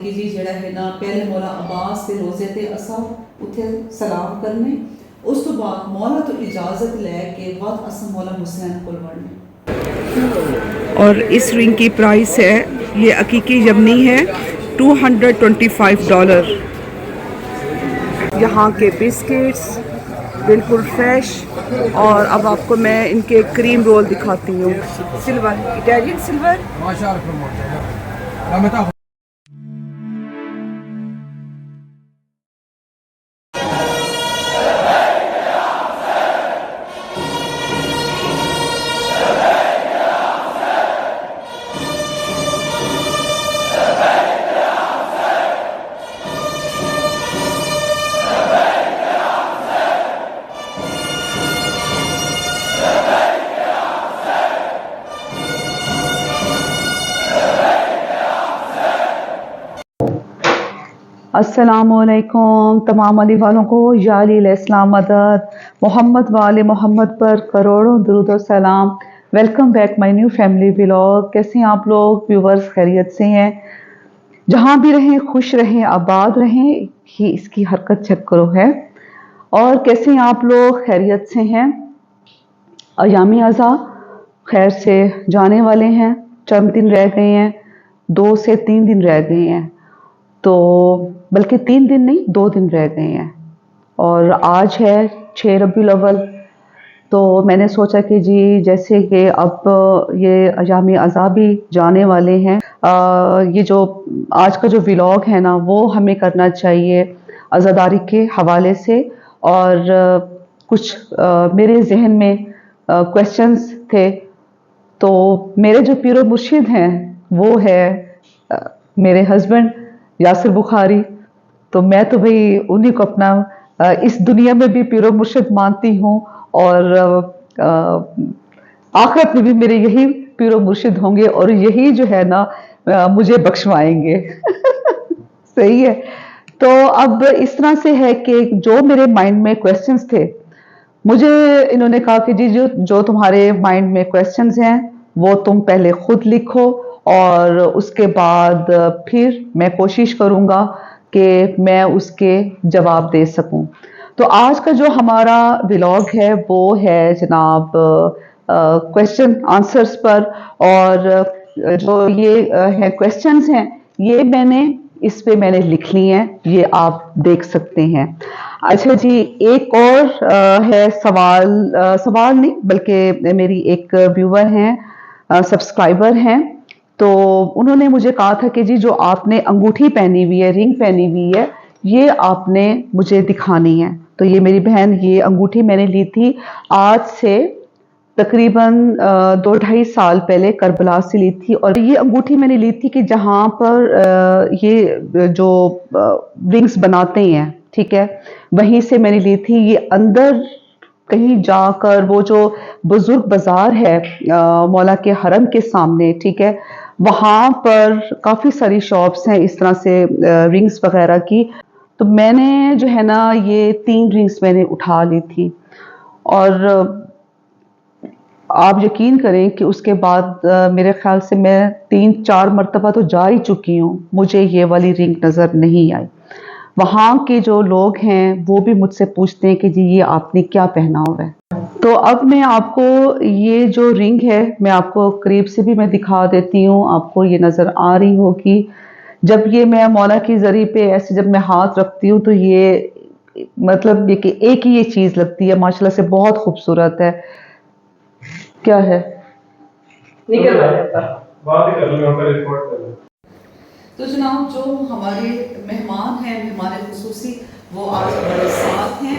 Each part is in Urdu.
جی جڑا ہے نا پہلے مولا عباس کے روزے تے اساں اتھے سلام کرنے، اس تو بعد مولا تو اجازت لے کے بعد اساں مولا حسین کول وڑنے۔ اور اس رنگ کی پرائس ہے، یہ عقیقی یمنی ہے، $225۔ یہاں کے بسکٹس بالکل فریش، اور اب آپ کو میں ان کے کریم رول دکھاتی ہوں۔ Silver, Italian silver. السلام علیکم تمام علی والوں کو، یا علی علیہ السلام مدد، محمد وآل محمد پر کروڑوں درود و سلام۔ Welcome back my new family vlog. کیسے ہیں آپ لوگ ویورز؟ خیریت سے ہیں؟ جہاں بھی رہیں خوش رہیں، آباد رہیں، یہ اس کی حرکت چیک کرو ہے۔ اور کیسے ہیں آپ لوگ؟ خیریت سے ہیں؟ ایام ازاں خیر سے جانے والے ہیں، چند دن رہ گئے ہیں، 2 سے 3 دن رہ گئے ہیں، تو بلکہ 3 دن نہیں 2 دن رہ گئے ہیں، اور آج ہے 6 ربیع الاول۔ تو میں نے سوچا کہ جی جیسے کہ اب یہ ایام ازاں بھی جانے والے ہیں، یہ جو آج کا جو ولاگ ہے نا وہ ہمیں کرنا چاہیے عزاداری کے حوالے سے، اور کچھ میرے ذہن میں کویسچنز تھے۔ تو میرے جو پیر و مرشد ہیں وہ ہے میرے ہسبینڈ یاسر بخاری، تو میں تو بھئی انہیں کو اپنا اس دنیا میں بھی پیر و مرشد مانتی ہوں، اور آخرت میں بھی میرے یہی پیر و مرشد ہوں گے، اور یہی جو ہے نا مجھے بخشوائیں گے۔ صحیح ہے۔ تو اب اس طرح سے ہے کہ جو میرے مائنڈ میں کویسچنز تھے، مجھے انہوں نے کہا کہ جی جو تمہارے مائنڈ میں کویسچنز ہیں وہ تم پہلے خود لکھو، اور اس کے بعد پھر میں کوشش کروں گا کہ میں اس کے جواب دے سکوں۔ تو آج کا جو ہمارا ولاگ ہے وہ ہے جناب کویسچن آنسرز پر، اور جو یہ ہے کویسچنز ہیں یہ میں نے اس پہ میں نے لکھ لی ہیں، یہ آپ دیکھ سکتے ہیں۔ اچھا جی، ایک اور ہے سوال نہیں بلکہ میری ایک ویور ہیں، سبسکرائبر ہیں، تو انہوں نے مجھے کہا تھا کہ جی جو آپ نے انگوٹھی پہنی ہوئی ہے، رنگ پہنی ہوئی ہے، یہ آپ نے مجھے دکھانی ہے۔ تو یہ میری بہن، یہ انگوٹھی میں نے لی تھی آج سے تقریباً 2-2.5 سال پہلے کربلا سے لی تھی، اور یہ انگوٹھی میں نے لی تھی کہ جہاں پر یہ جو رنگز بناتے ہیں، ٹھیک ہے، وہیں سے میں نے لی تھی۔ یہ اندر کہیں جا کر وہ جو بزرگ بازار ہے مولا کے حرم کے سامنے، ٹھیک ہے، وہاں پر کافی ساری شاپس ہیں اس طرح سے رنگز وغیرہ کی، تو میں نے جو ہے نا یہ 3 رنگز میں نے اٹھا لی تھی، اور آپ یقین کریں کہ اس کے بعد میرے خیال سے میں 3-4 مرتبہ تو جا ہی چکی ہوں، مجھے یہ والی رنگ نظر نہیں آئی۔ وہاں کے جو لوگ ہیں وہ بھی مجھ سے پوچھتے ہیں کہ جی یہ آپ نے کیا پہنا ہوا ہے۔ تو اب میں آپ کو یہ جو رنگ ہے میں آپ کو قریب سے بھی میں دکھا دیتی ہوں، آپ کو یہ نظر آ رہی ہوگی۔ جب یہ میں مولا کی زری پہ ایسے جب میں ہاتھ رکھتی ہوں تو یہ مطلب یہ کہ ایک ہی یہ چیز لگتی ہے، ماشاءاللہ سے بہت خوبصورت ہے۔ کیا ہے تو جناب جو ہمارے مہمان ہیں، مہمان خصوصی، وہ آج ہمارے ساتھ ہیں،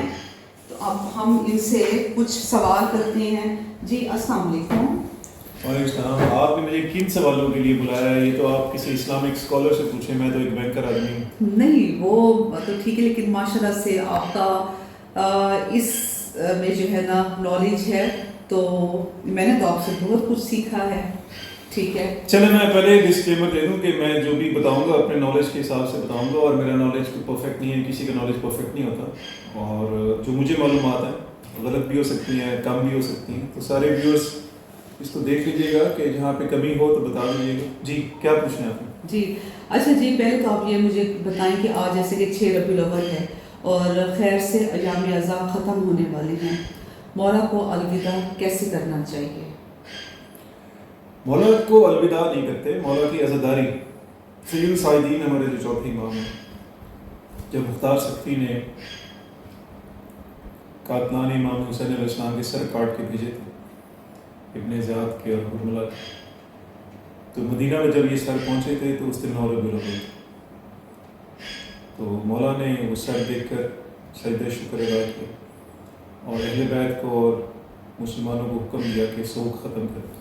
تو اب ہم ان سے کچھ سوال کرتے ہیں۔ جی السلام علیکم۔ وعلیکم السلام۔ آپ نے مجھے کن سوالوں کے لیے بلایا ہے؟ یہ تو آپ کسی اسلامک اسکالر سے پوچھیں، میں تو ایک بینکر آدمی ہوں۔ نہیں وہ تو ٹھیک ہے، لیکن ماشاءاللہ سے آپ کا اس میں جو ہے نا نالج ہے، تو میں نے تو آپ سے بہت کچھ سیکھا ہے، ٹھیک ہے۔ چلے میں پہلے ڈسکلیمر دے دوں کہ میں جو بھی بتاؤں گا اپنے نالج کے حساب سے بتاؤں گا، اور میرا نالج کوئی پرفیکٹ نہیں ہے، کسی کا نالج پرفیکٹ نہیں ہوتا، اور جو مجھے معلومات ہیں غلط بھی ہو سکتی ہیں، کم بھی ہو سکتی ہیں، تو سارے ویورز اس کو دیکھ لیجیے گا کہ جہاں پہ کمی ہو تو بتا دیجیے گا۔ جی کیا پوچھنا ہے آپ نے؟ جی اچھا جی، پہلے تو آپ یہ مجھے بتائیں کہ آج جیسے کہ 6 ربیع الاول ہے اور خیر سے ایام اعزاء ختم ہونے والے ہیں، مولا کو الوداع کیسے کرنا چاہیے؟ مولا کو الوداع نہیں کرتے، مولا کی عزاداری. سید الصائدین ہمارے جو چوتھے امام ہیں، جب مختار سکتی نے قاتلان امام حسین علیہ السلام کے سر کاٹ کے بھیجے تھے، ابن زیاد کے اور حرملہ کے، تو مدینہ میں جب یہ سر پہنچے تھے تو اس دن 9 ربیع الاول تھے. تو مولا نے وہ سر دیکھ کر سجدہ شکر ادا کیا اور اہل بیت کو اور مسلمانوں کو حکم دیا کہ سوگ ختم کریں.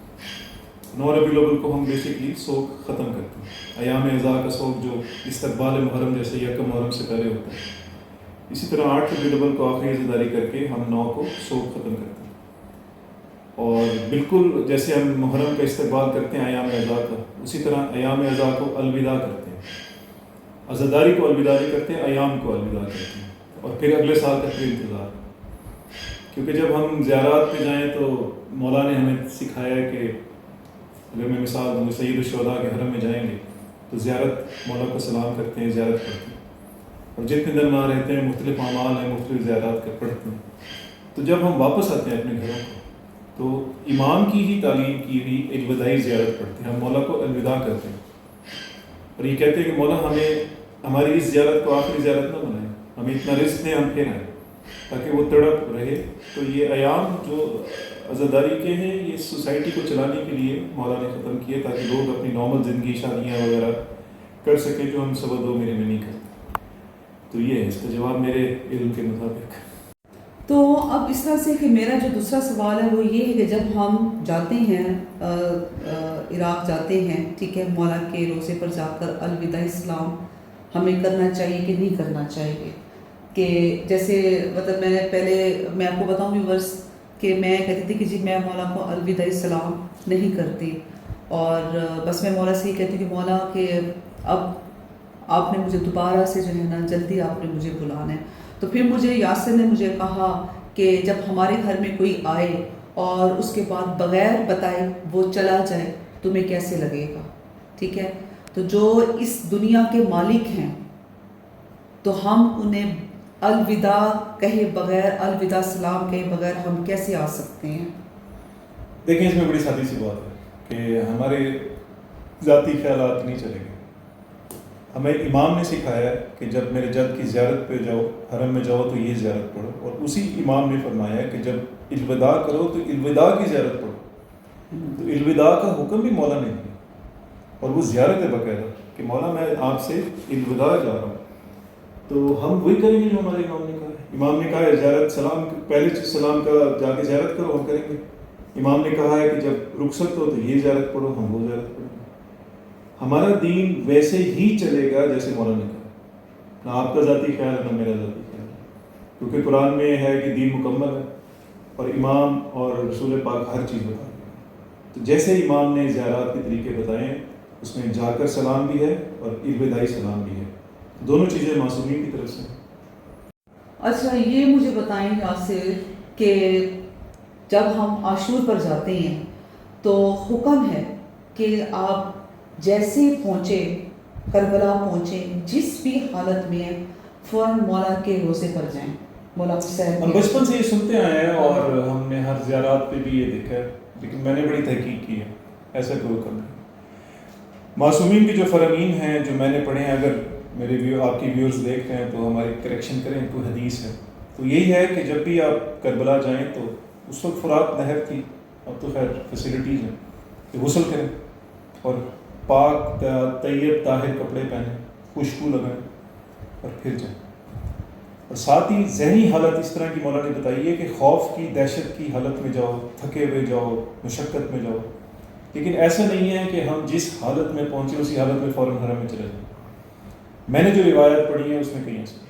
9 ربیع الاول کو ہم بیسکلی سوگ ختم کرتے ہیں. ایام اعزاء کا سوگ جو استقبال محرم جیسے یکم محرم سے پہلے ہوتا ہے، اسی طرح 8 ربیع الاول کو آخری عزاداری کر کے ہم 9 کو سوگ ختم کرتے ہیں. اور بالکل جیسے ہم محرم کا استقبال کرتے ہیں ایام اعزاء کا، اسی طرح ایام اعزاء کو الوداع کرتے ہیں. عزاداری کو الوداع نہیں کرتے، ایام کو الوداع کرتے ہیں اور پھر اگلے سال کا پھر انتظار. کیونکہ جب ہم زیارات پہ جائیں تو مولا نے ہمیں سکھایا ہے کہ اگر میں مثال دوں، سید الشہداء کے حرم میں جائیں گے تو زیارت مولا کو سلام کرتے ہیں، زیارت کرتے ہیں، اور جتنے دن وہاں رہتے ہیں مختلف اعمال ہیں، مختلف زیارات کر پڑھتے ہیں. تو جب ہم واپس آتے ہیں اپنے گھروں کو تو امام کی ہی تعلیم کی ہوئی ایک وداعی زیارت پڑھتے ہیں، ہم مولا کو الوداع کرتے ہیں اور یہ کہتے ہیں کہ مولا ہمیں ہماری اس زیارت کو آخری زیارت نہ بنائیں، ہمیں اتنا رزق دیں، ہم پھر آئیں تاکہ وہ تڑپ رہے. تو یہ ایام جو عزاداری کے ہیں یہ سوسائٹی کو چلانے کے لیے مولا نے ختم کیے تاکہ لوگ اپنی نارمل زندگی، شادیاں وغیرہ کر سکیں، جو ہم سوا 2 مہینے میں نہیں کرتے. تو یہ ہے اس کا جواب میرے علم کے مطابق. تو اب اس طرح سے کہ میرا جو دوسرا سوال ہے وہ یہ ہے کہ جب ہم جاتے ہیں عراق جاتے ہیں، ٹھیک ہے، مولا کے روزے پر جا کر الوداع اسلام ہمیں کرنا چاہیے کہ نہیں کرنا چاہیے؟ کہ جیسے مطلب میں آپ کو بتاؤں ویورس کہ میں کہتی تھی کہ جی میں مولا کو الوداع السلام نہیں کرتی، اور بس میں مولا سے یہ کہتی کہ مولا کہ اب آپ نے مجھے دوبارہ سے جو ہے نا جلدی آپ نے مجھے بلانا ہے. تو پھر مجھے یاسر نے مجھے کہا کہ جب ہمارے گھر میں کوئی آئے اور اس کے بعد بغیر بتائے وہ چلا جائے تمہیں کیسے لگے گا؟ ٹھیک ہے، تو جو اس دنیا کے مالک ہیں تو ہم انہیں الوداع کہے بغیر، الوداع سلام کہے بغیر ہم کیسے آ سکتے ہیں؟ دیکھیں اس میں بڑی سادی سی بات ہے کہ ہمارے ذاتی خیالات نہیں چلیں گے. ہمیں امام نے سکھایا ہے کہ جب میرے جد کی زیارت پہ جاؤ، حرم میں جاؤ تو یہ زیارت پڑھو، اور اسی امام نے فرمایا ہے کہ جب الوداع کرو تو الوداع کی زیارت پڑھو. تو الوداع کا حکم بھی مولا نے دیا اور وہ زیارت ہے باقاعدہ کہ مولا میں آپ سے الوداع جا رہا ہوں. تو ہم وہی کریں گے جو ہمارے امام نے کہا ہے. امام نے کہا ہے زیارت سلام، پہلے سلام کا جا کے زیارت کرو، ہم کریں گے. امام نے کہا ہے کہ جب رخصت ہو تو یہ زیارت پڑھو، ہم وہ زیارت پڑھیں گے. ہمارا دین ویسے ہی چلے گا جیسے مولا نے کہا، نہ آپ کا ذاتی خیال ہے نہ میرا ذاتی خیال ہے، کیونکہ قرآن میں ہے کہ دین مکمل ہے اور امام اور رسول پاک ہر چیز بتا رہے ہیں. تو جیسے امام نے زیارات کے طریقے بتائے ہیں اس میں جا کر سلام بھی ہے اور الوداعی سلام بھی ہے، دونوں چیزیں معصومین کی طرف سے. اچھا یہ مجھے بتائیں یاسر کہ جب ہم عاشور پر جاتے ہیں تو حکم ہے کہ آپ جیسے پہنچے، کربلا پہنچے، جس بھی حالت میں ہیں فوراً مولا کے روزے پر جائیں. مولا حسین ہم بچپن سے یہ سنتے آئے ہیں اور ہم نے ہر زیارات پہ بھی یہ دیکھا ہے، لیکن میں نے بڑی تحقیق کی ہے، ایسا کوئی حکم نہیں. معصومین کے جو فرامین ہیں جو میں نے پڑھے ہیں، اگر میرے آپ کی ویورز دیکھ رہے ہیں تو ہماری کریکشن کریں، کوئی حدیث ہے تو یہی ہے کہ جب بھی آپ کربلا جائیں تو اس وقت فرات نہر تھی، اب تو خیر فیسلٹیز ہیں، کہ غسل کریں اور پاک طیب طاہر کپڑے پہنیں، خوشبو لگائیں اور پھر جائیں. اور ساتھ ہی ذہنی حالت اس طرح کی مولا نے بتائی ہے کہ خوف کی، دہشت کی حالت میں جاؤ، تھکے ہوئے جاؤ، مشقت میں جاؤ، لیکن ایسا نہیں ہے کہ ہم جس حالت میں پہنچے اسی حالت میں فوراً حرم میں چلے جائیں. میں نے جو روایات پڑھی ہیں اس میں کہیں ایسا،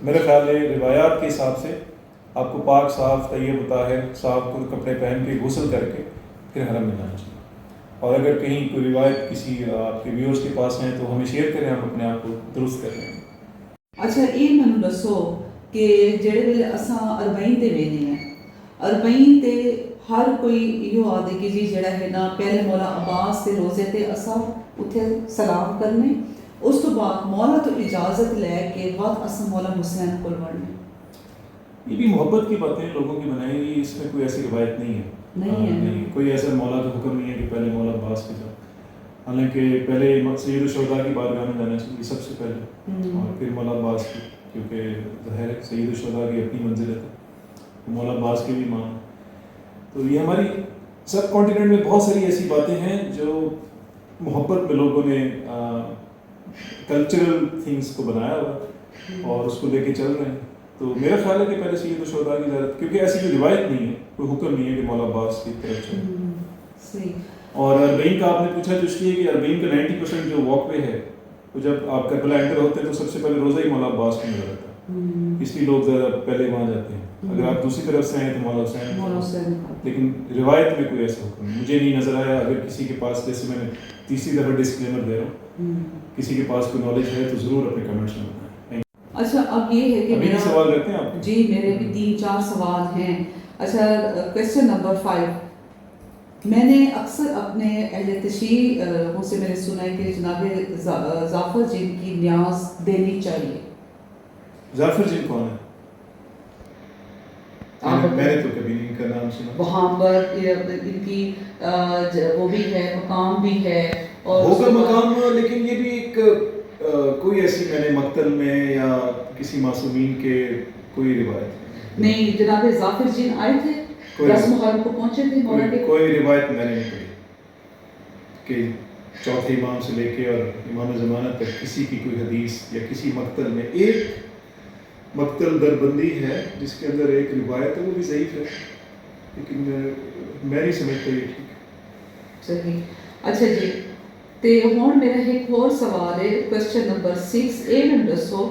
میرا خیال ہے روایات کے حساب سے آپ کو پاک صاف طیب طاہر صاف کپڑے پہن کے غسل کر کے پھر حرم میں جانا چاہیے. اور اگر کہیں کوئی روایت کسی آپ کے ویورز کے پاس ہیں تو ہمیں شیئر کریں، ہم اپنے آپ کو درست کر لیں. اچھا یہ مینوں دسو کہ جڑے ویلے اساں 40 تے وینے ہیں، 40 تے ہر کوئی یہ آدھے کہ جی جڑا ہے نا پہلے مولا عباس کے روزے تے اسا اتھے سلام کرنے اس تو بعد مولا تو اجازت لے کے بعد اسا مولا حسین کو لڑنے. یہ بھی محبت کی باتیں لوگوں کی بنائی ہوئی، اس میں کوئی ایسی روایت نہیں ہے. نہیں کوئی ایسا مولا کا حکم نہیں ہے کہ پہلے مولا عباس کے جاؤ، حالانکہ پہلے سید الشہداء کی بارگاہ میں جانا چاہیے سب سے پہلے، اور پھر مولا عباس کی، کیونکہ ظاہر ہے سید الشہداء کی اپنی منزلت ہے، مولا عباس کی بھی مان. تو یہ ہماری سب کانٹیننٹ میں بہت ساری ایسی باتیں ہیں جو محبت میں لوگوں نے کلچرل تھنگس کو بنایا ہوا اور اس کو لے کے چل رہے ہیں. تو میرا خیال ہے کہ پہلے سید الشہداء کی زیارت، کیونکہ ایسی کوئی روایت نہیں ہے، کوئی حکم نہیں ہے کہ مولا عباس کی طرف چلے. اور اربعین کا آپ نے پوچھا تو اس لیے کہ اربعین کا 90% جو واک وے ہے وہ جب آپ کربلا انٹر ہوتے ہیں تو سب سے پہلے روزہ ہی مولا عباس کو نظر آتا ہے، اس لیے لوگ زیادہ پہلے وہاں جاتے ہیں. اگر آپ دوسری طرف سے ہیں تو مولا حسین. لیکن روایت میں کوئی ایسا حکم مجھے نہیں نظر آیا. اگر کسی کے پاس، جیسے میں نے تیسری دفعہ ڈسکلیمر دے رہا ہوں، کسی کے پاس کوئی نالج ہے تو ضرور اپنے کمنٹس میں بتائیں. اچھا اب یہ ہے کہ ابھی سوال رکھتے ہیں آپ؟ جی میرے بھی 3-4 سوال ہیں. اچھا کویسچن نمبر 5، میں نے اکثر اپنے اہل تشیع سے میں نے سنا ہے کہ جناب ظافر جن کی نیاز دینی چاہیے. ظافر جن کون ہے؟ میں نے تو کبھی ان کا نام سنا. وہاں پر ان کی وہ بھی ہے، مقام بھی ہے اور ہوگا مقام، لیکن یہ بھی ایک کوئی ایسی میں نے مقتل میں یا کسی معصومین کے کوئی روایت نہیں. جناب ظافر جن آئے تھے 10 محرم کو پہنچے تھے مولا کے. کوئی روایت میں نے نہیں پڑھی کہ چوتھے امام سے لے کے اور امام زمانہ تک کسی کی کوئی حدیث یا کسی مقتل میں. ایک مقتل دربندی ہے جس کے اندر ایک روایت ہے، وہ بھی ضعیف ہے، لیکن میں نہیں سمجھتا یہ ٹھیک. صحیح. اچھا جی تے ہوں میرا ایک اور سوال ہے، کویسچن نمبر 6. یہ میں دسو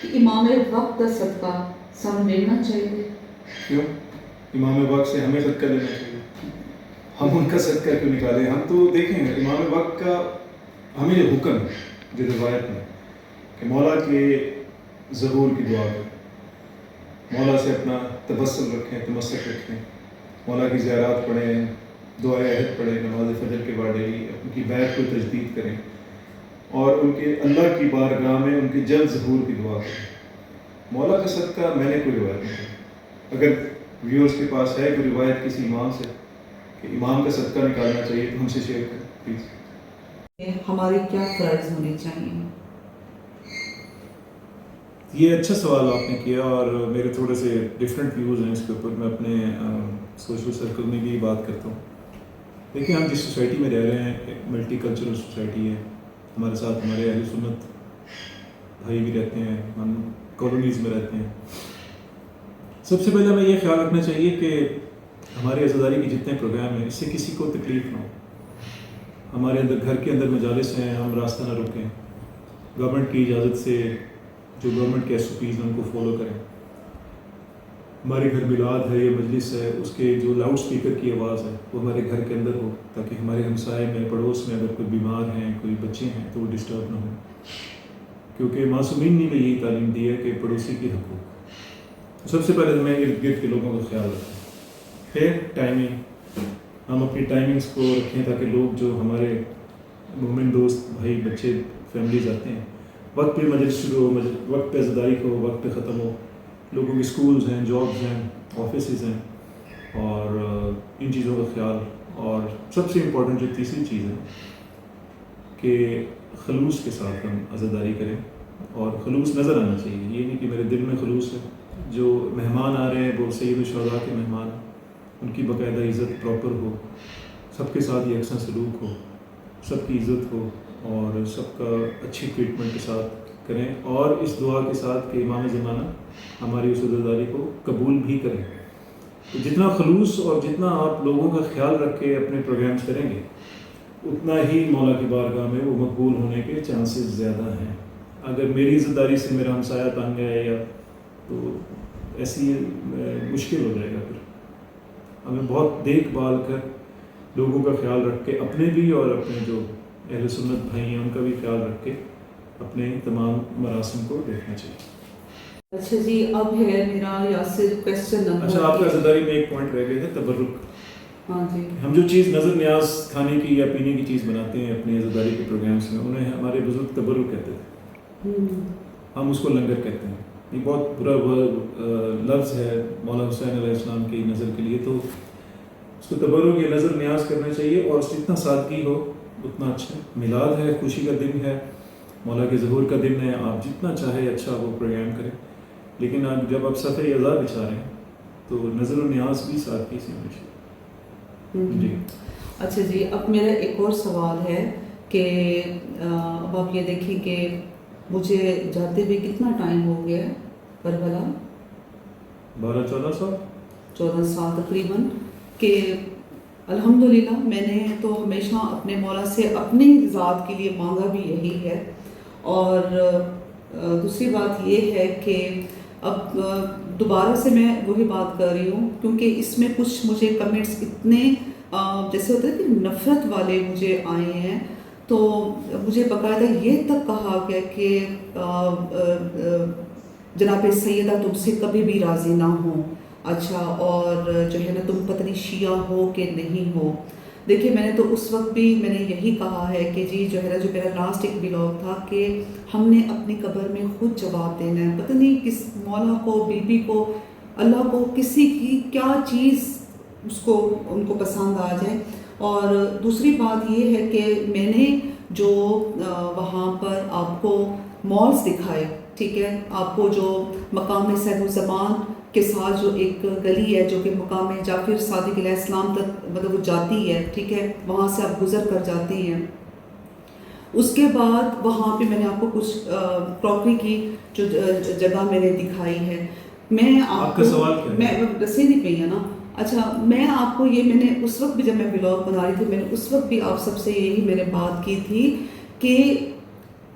کہ امام وقت کا صدقہ سب ملنا چاہیے. کیوں؟ امام وقت سے ہمیں صدقہ لینا چاہیے، ہم ان کا صدقہ کیوں نکالیں؟ ہم تو دیکھیں امام وقت کا ہمیں جو حکم ہے، جو روایت میں کہ مولا کے ظہور کی دعا کریں، مولا سے اپنا تبسل رکھیں، تمسک رکھیں، مولا کی زیارات پڑھیں، دعائے عہد پڑھیں، نماز فجر کے بعد ڈیلی ان کی بیعت کو تجدید کریں، اور ان کے اللہ کی بارگاہ میں ان کے جلد ظہور کی دعا کریں. مولا کا صدقہ میں نے کوئی روایت نہیں کی. اگر ویورز کے پاس ہے کوئی روایت کسی امام سے کہ امام کا صدقہ نکالنا چاہیے تو ہم سے شیئر کریں پلیز. ہماری کیا فرائض ہونے چاہیے؟ یہ اچھا سوال آپ نے کیا، اور میرے تھوڑے سے ڈفرینٹ ویوز ہیں اس کے اوپر. میں اپنے سوشل سرکل میں بھی بات کرتا ہوں. دیکھیں ہم جس سوسائٹی میں رہ رہے ہیں ایک ملٹی کلچرل سوسائٹی ہے، ہمارے ساتھ ہمارے اہل سنت بھائی بھی رہتے ہیں، ہم کالونیز میں رہتے ہیں. سب سے پہلے ہمیں یہ خیال رکھنا چاہیے کہ ہمارے عزاداری کے جتنے پروگرام ہیں اس سے کسی کو تکلیف نہ ہو. ہمارے اندر گھر کے اندر مجالس ہیں، ہم راستہ نہ روکیں، گورنمنٹ کی اجازت سے جو گورنمنٹ کے SOPs ہیں ان کو فالو کریں. ہمارے گھر میلاد ہے یا مجلس ہے، اس کے جو لاؤڈ اسپیکر کی آواز ہے وہ ہمارے گھر کے اندر ہو، تاکہ ہمارے ہمسائے میں، پڑوس میں اگر کوئی بیمار ہیں، کوئی بچے ہیں تو وہ ڈسٹرب نہ ہوں. کیونکہ معصومین نے یہی تعلیم دی ہے کہ پڑوسی کے حقوق. سب سے پہلے ہمیں ارد گرد کے لوگوں کا خیال رکھیں. پھر ٹائمنگ، ہم اپنی ٹائمنگس کو رکھیں تاکہ لوگ جو ہمارے مومن دوست بھائی بچے فیملیز آتے ہیں وقت پہ مجلس شروع ہو، وقت پہ عزاداری کو وقت پہ ختم ہو. لوگوں کے اسکولز ہیں، جابز ہیں، آفیسز ہیں، اور ان چیزوں کا خیال. اور سب سے امپورٹنٹ جو تیسری چیز ہے کہ خلوص کے ساتھ ہم عزاداری کریں، اور خلوص نظر آنا چاہیے. یہ نہیں کہ میرے دل میں خلوص ہے. جو مہمان آ رہے ہیں وہ سید الشہداء کے مہمان، ان کی باقاعدہ عزت پراپر ہو، سب کے ساتھ یکساں سلوک ہو، سب کی عزت ہو، اور سب کا اچھی ٹریٹمنٹ کے ساتھ کریں. اور اس دعا کے ساتھ کہ امام زمانہ ہماری اس عزاداری کو قبول بھی کریں. تو جتنا خلوص اور جتنا آپ لوگوں کا خیال رکھ کے اپنے پروگرامز کریں گے اتنا ہی مولا کی بارگاہ میں وہ مقبول ہونے کے چانسز زیادہ ہیں. اگر میری عزاداری سے میرا ہمسایہ تنگ ہے یا تو ایسی مشکل ہو جائے گا. پھر ہمیں بہت دیکھ بھال کر لوگوں کا خیال رکھ کے اپنے بھی اور اپنے جو اہل سنت بھائی ہیں ان کا بھی خیال رکھ کے اپنے تمام مراسم کو دیکھنا چاہیے. اچھا جی اب ہے میرا یاسر کویسچن نمبر. اچھا آپ کا عزاداری میں ایک پوائنٹ رہ گئے تھے، تبرک. ہاں جی ہم جو چیز نظر نیاز کھانے کی یا پینے کی چیز بناتے ہیں اپنے عزاداری کے پروگرامس میں، انہیں ہمارے بزرگ تبرک کہتے تھے، ہم اس کو لنگر کہتے ہیں. یہ بہت برا لفظ ہے مولانا حسین علیہ السلام کی نظر کے لیے. تو اس کو تبرک یا نظر نیاز کرنا چاہیے، اور جتنا سادگی ہو اتنا اچھا. میلاد ہے، خوشی کا دن ہے، مولا کے ظہور کا دن ہے، آپ جتنا چاہے اچھا وہ پروگرام کریں، لیکن آپ جب آپ صفحہ عزا بچھا رہے ہیں تو نظر و نیاز بھی سادگی سے ہونی چاہیے. جی اچھا جی، اب میرا ایک اور سوال ہے کہ اب آپ یہ دیکھیں کہ مجھے جاتے ہوئے کتنا ٹائم ہو گیا ہے کربلا؟ 12-14 سال 14 سال تقریباً. کہ الحمدللہ میں نے تو ہمیشہ اپنے مولا سے اپنی ذات کے لیے مانگا بھی یہی ہے. اور دوسری بات یہ ہے کہ اب دوبارہ سے میں وہی بات کر رہی ہوں، کیونکہ اس میں کچھ مجھے کمنٹس اتنے جیسے ہوتا ہے کہ نفرت والے مجھے آئے ہیں. تو مجھے باقاعدہ یہ تک کہا گیا کہ جناب سیدہ تم سے کبھی بھی راضی نہ ہوں. اچھا، اور جو ہے نا تم پتہ نہیں شیعہ ہو کہ نہیں ہو. دیکھیے میں نے تو اس وقت بھی میں نے یہی کہا ہے کہ جی جو ہے نا، جو میرا لاسٹ ایک ولاگ تھا کہ ہم نے اپنی قبر میں خود جواب دینا ہے. پتہ نہیں کس مولا کو، بی بی کو، اللہ کو، کسی کی کیا چیز اس کو ان کو پسند آ جائے. اور دوسری بات یہ ہے کہ میں نے جو وہاں پر آپ کو مالز دکھائے، ٹھیک ہے، آپ کو جو مقام صاحب الزمان کے ساتھ جو ایک گلی ہے جو کہ مقام جعفر صادق علیہ السلام تک مطلب وہ جاتی ہے، ٹھیک ہے، وہاں سے آپ گزر کر جاتی ہیں. اس کے بعد وہاں پہ میں نے آپ کو کچھ کراکری کی جو جگہ میں نے دکھائی ہے. میں آپ کا سوال کیا ہے؟ میں رسید نہیں پہ ہے نا. اچھا، میں آپ کو یہ میں نے اس وقت بھی جب میں ولاگ بنا رہی تھی، میں نے اس وقت بھی آپ سب سے یہی میں نے بات کی تھی کہ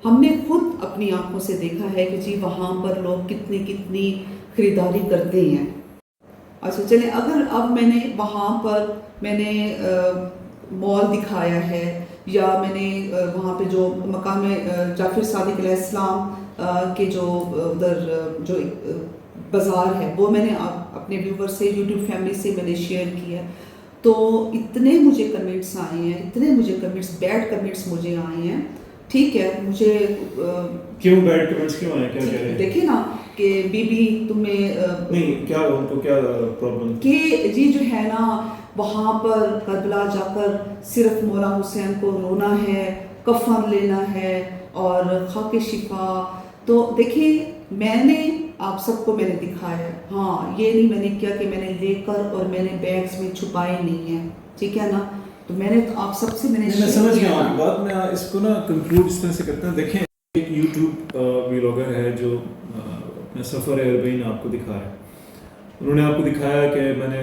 ہم نے خود اپنی آنکھوں سے دیکھا ہے کہ جی وہاں پر لوگ کتنی خریداری کرتے ہیں. اچھا چلیں، اگر اب میں نے وہاں پر میں نے مال دکھایا ہے، یا میں نے وہاں پہ جو مقام جعفر صادق علیہ السلام کے جو ادھر جو بازار ہے وہ میں نے اپنے ویور سے، یوٹیوب فیملی سے میں نے شیئر کیا، تو اتنے مجھے کمنٹس آئے ہیں، اتنے مجھے کمنٹس، بیڈ کمنٹس مجھے آئے ہیں. ٹھیک ہے، مجھے کیوں بیڈ کمنٹس کیوں آئے؟ کیا کہہ رہے ہیں؟ دیکھیں نا کہ بی بی تمہیں نہیں، کیا ان کو کیا پرابلم کہ جی جو ہے نا وہاں پر کربلا جا کر صرف مولا حسین کو رونا ہے، کفن لینا ہے اور خاک شفا. تو دیکھیے میں نے آپ سب کو میں نے دکھایا ہے. ہاں، یہ نہیں میں نے کیا کہ میں نے لے کر اور میں نے بیگز میں چھپائے نہیں ہیں، ٹھیک ہے نا. تو میں نے تو آپ سب سے میں نے سمجھ گیا آپ کی بات. میں اس کو نا کنکلوڈ اس طرح سے کرتا ہوں. دیکھیں، ایک یوٹیوب ولاگر ہے جو اپنے سفر اربعین آپ کو دکھا رہا ہے. انہوں نے آپ کو دکھایا کہ میں نے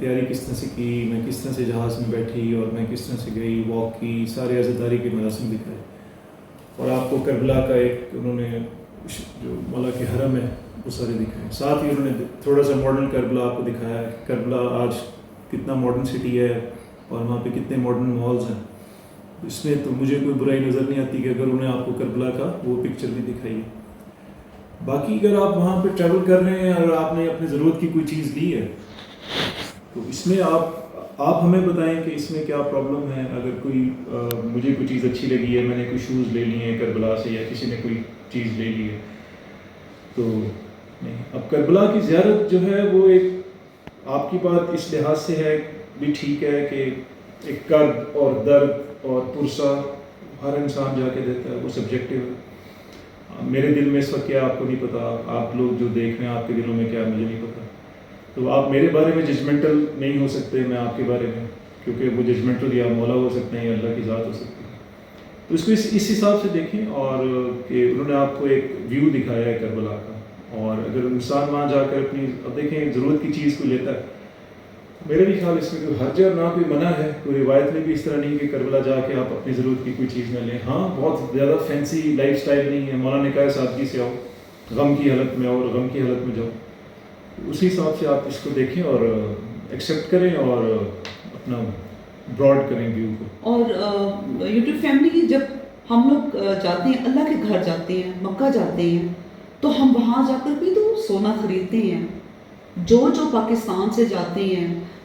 تیاری کس طرح سے کی، میں کس طرح سے جہاز میں بیٹھی اور میں کس طرح سے گئی، واک کی، سارے عزاداری کے مراسم دکھائے. اور آپ کو کربلا کا ایک انہوں نے جو مولا کے حرم ہے وہ سارے دکھائے. ساتھ ہی انہوں نے تھوڑا سا ماڈرن کربلا آپ کو دکھایا کہ کربلا آج کتنا ماڈرن سٹی ہے اور وہاں پہ کتنے ماڈرن مالز ہیں. اس میں تو مجھے کوئی برائی نظر نہیں آتی کہ اگر انہیں آپ کو کربلا کا وہ پکچر بھی دکھائی. باقی اگر آپ وہاں پہ ٹریول کر رہے ہیں اور آپ نے اپنی ضرورت کی کوئی چیز لی ہے تو اس میں آپ ہمیں بتائیں کہ اس میں کیا پرابلم ہے. اگر کوئی مجھے کوئی چیز اچھی لگی ہے، میں نے کوئی شوز لے لیے ہیں کربلا سے، یا کسی نے کوئی چیز لے لی ہے تو نہیں. اب کربلا کی زیارت جو ہے وہ ایک آپ کی بات اس لحاظ سے ہے بھی ٹھیک ہے کہ ایک کرب اور درد اور پرسہ ہر انسان جا کے دیتا ہے، وہ سبجیکٹیو ہے. میرے دل میں اس وقت کیا آپ کو نہیں پتا، آپ لوگ جو دیکھ رہے ہیں آپ کے دلوں میں کیا مجھے نہیں پتا. تو آپ میرے بارے میں ججمنٹل نہیں ہو سکتے، میں آپ کے بارے میں، کیونکہ وہ ججمنٹل یا مولا ہو سکتے ہیں یا اللہ کی ذات ہو سکتی ہے. تو اس کو اس حساب سے دیکھیں. اور کہ انہوں نے آپ کو ایک ویو دکھایا ہے کربلا کا، اور اگر انسان وہاں جا کر اپنی اب دیکھیں ضرورت کی چیز کو لیتا ہے، میرے بھی خیال اس میں کوئی حرج اور نہ کوئی منع ہے. کوئی روایت میں بھی اس طرح نہیں کہ کربلا جا کے آپ اپنی ضرورت کی کوئی چیز نہ لیں. ہاں، بہت زیادہ فینسی لائف سٹائل نہیں ہے. مولانا نے کہا سادگی سے آؤ، غم کی حالت میں آؤ اور غم کی حالت میں جاؤ. اسی حساب سے آپ اس کو دیکھیں اور ایکسیپٹ کریں اور اپنا براڈ کریں ویو کو. اور یوٹیوب فیملی جب ہم لوگ جاتے ہیں اللہ کے گھر جاتے ہیں، مکہ جاتے ہیں، تو ہم وہاں جا کر بھی تو سونا خریدتے ہیں. جو پاکستان سے جاتے ہیں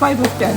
5 of 10।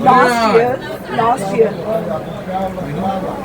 last year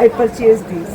I purchased these।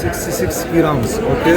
66 grams, okay?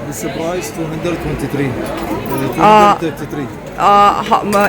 This price 223. 233.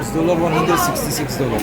This dollar $166.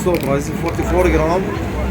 store price 44 gram.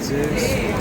6